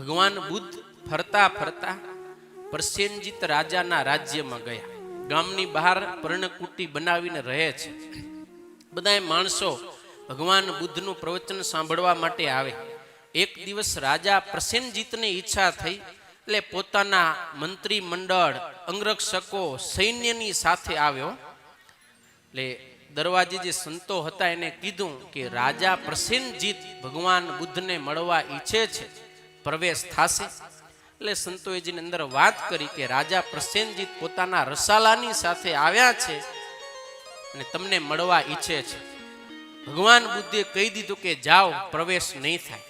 ભગવાન બુદ્ધ ફરતા ફરતા પ્રસેનજીત રાજાના રાજ્યમાં ગયા. ગામની બહાર પર્ણકુટી બનાવીને રહે છે. બધાય માણસો ભગવાન બુદ્ધનું પ્રવચન સાંભળવા માટે આવે. એક દિવસ રાજા પ્રસેનજીતને ઈચ્છા થઈ એટલે પોતાના મંત્રી મંડળ, અંગરક્ષકો, સૈન્યની સાથે આવ્યો. એટલે દરવાજે જે સંતો હતા એને કીધું કે રાજા પ્રસેનજીત ભગવાન બુદ્ધને મળવા ઈચ્છે છે, પ્રવેશ થશે? એટલે સંતોએ જેની અંદર વાત કરી કે રાજા પ્રસેનજીત પોતાના રસાલાની સાથે આવ્યા છે અને તમને મળવા ઈચ્છે છે. ભગવાન બુદ્ધે કહી દીધું કે જાઓ, પ્રવેશ નહીં થાય,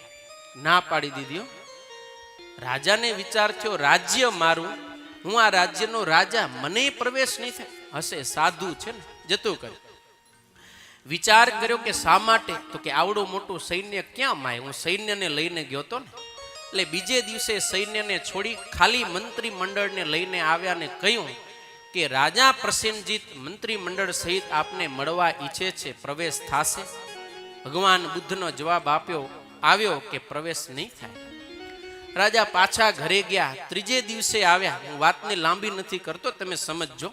ના પાડી દીધી. રાજાને વિચાર થયો, રાજ્ય મારું, હું આ રાજ્યનો રાજા, મને પ્રવેશ નહીં થાય? હશે, સાધુ છે ને, જતું કર્યું. વિચાર કર્યો કે શા માટે? તો કે આવડું મોટું સૈન્ય ક્યાં માય, હું સૈન્યને લઈને ગયો તો ને. એટલે બીજે દિવસે સૈન્યને છોડી ખાલી મંત્રી મંડળને લઈને આવ્યા ને કહ્યું કે રાજા પ્રસેનજીત મંત્રી મંડળ સહિત આપને મળવા ઈચ્છે છે, પ્રવેશ થશે? ભગવાન બુદ્ધનો જવાબ આવ્યો કે પ્રવેશ નહીં થાય. રાજા પાછા ઘરે ગયા. ત્રીજે દિવસે આવ્યા. હું વાતને લાંબી નથી કરતો, તમે સમજજો.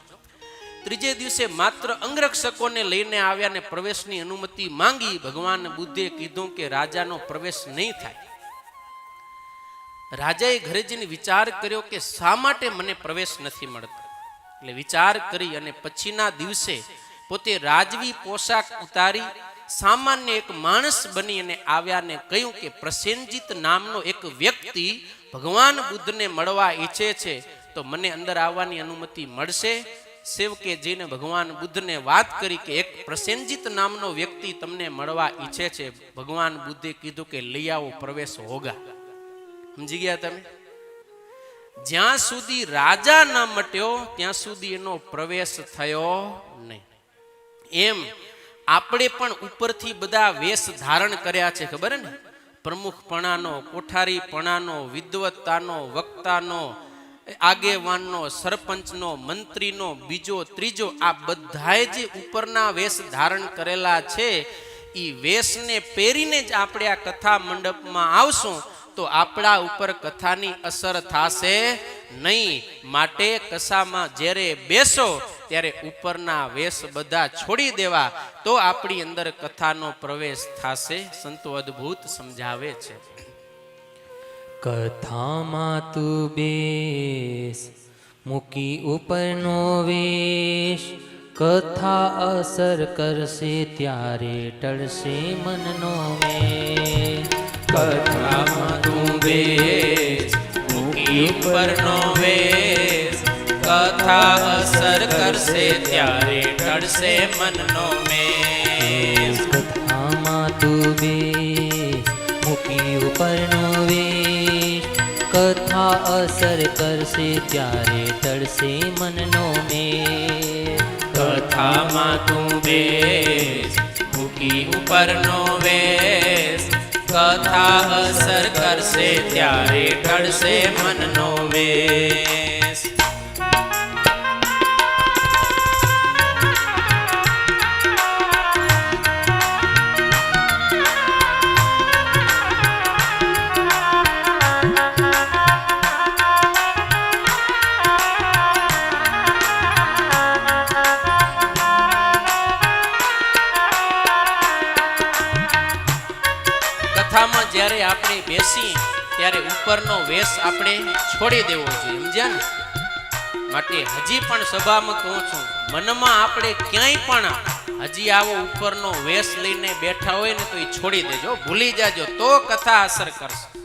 ત્રીજે દિવસે માત્ર અંગરક્ષકોને લઈને આવ્યા ને પ્રવેશની અનુમતિ માંગી. ભગવાન બુદ્ધે કીધું કે રાજાનો પ્રવેશ નહીં થાય. રાજાએ ઘરે જઈને વિચાર કર્યો કે શા માટે મને પ્રવેશ નથી મળતો. એટલે વિચાર કરી અને પછીના દિવસે પોતે રાજવી પોશાક ઉતારી સામાન્ય એક માણસ બની અને આવ્યા ને કહ્યું કે પ્રસેનજીત નામનો એક વ્યક્તિ ભગવાન બુદ્ધને મળવા ઈચ્છે છે, તો મને અંદર આવવાની અનુમતિ મળશે? સેવકે જઈને ભગવાન બુદ્ધને વાત કરી કે એક પ્રસેનજીત નામનો વ્યક્તિ તમને મળવા ઈચ્છે છે. ભગવાન બુદ્ધે કીધું કે લઈ આવો, પ્રવેશ હોગા. સમજી ગયા તમે? જ્યાં સુધી રાજા ન મટ્યો ત્યાં સુધી એનો પ્રવેશ થયો નહીં. એમ આપણે પણ ઉપરથી બધા વેશ ધારણ કર્યા છે, ખબર ને? પ્રમુખપણાનો, કોઠારીપણાનો, વિદ્વત્તાનો, વક્તાનો, આગેવાનનો, સરપંચનો, મંત્રીનો, બીજો ત્રીજો, આ બધાએ જે ઉપરના વેશ ધારણ કરેલા છે એ વેશને પહેરીને જ આપણે આ કથા મંડપમાં આવશું તો આપણા ઉપર કથાની અસર થશે નહીં. માટે કથામાં જ્યારે બેસો ત્યારે ઉપરના વેશ બધા છોડી દેવા, તો આપણી અંદર કથાનો પ્રવેશ થશે. સંતો અદ્ભુત સમજાવે છે. કથામાં તું બેસ, મૂકી ઉપરનો વેશ, કથા અસર કરશે ત્યારે ટળશે મનનો મેશ. કથામાં તું બેસ, મૂકી ઉપરનો વેશ, કથા અસર કરશે ત્યારે ટળશે મનનો મેશ. કથામાં તું બેસ, મૂકી ઉપરનો વેશ, કથા અસર કરશે ત્યારે ટળશે મનનો મેશ. કથામાં તું બેસ, મૂકી ઉપરનો વેશ, કથા અસર કરશે ત્યારે ટળશે મનનો વેશ. કથામાં જ્યારે આપણે બેસી ત્યારે ઉપરનો વેશ આપણે છોડી દેવો જોઈએ, સમજ્યા ને? માટે હજી પણ સભામાં કહું છું, મનમાં આપણે ક્યાંય પણ હજી આવો ઉપરનો વેશ લઈને બેઠા હોય ને તો એ છોડી દેજો, ભૂલી જાજો, તો કથા અસર કરશે.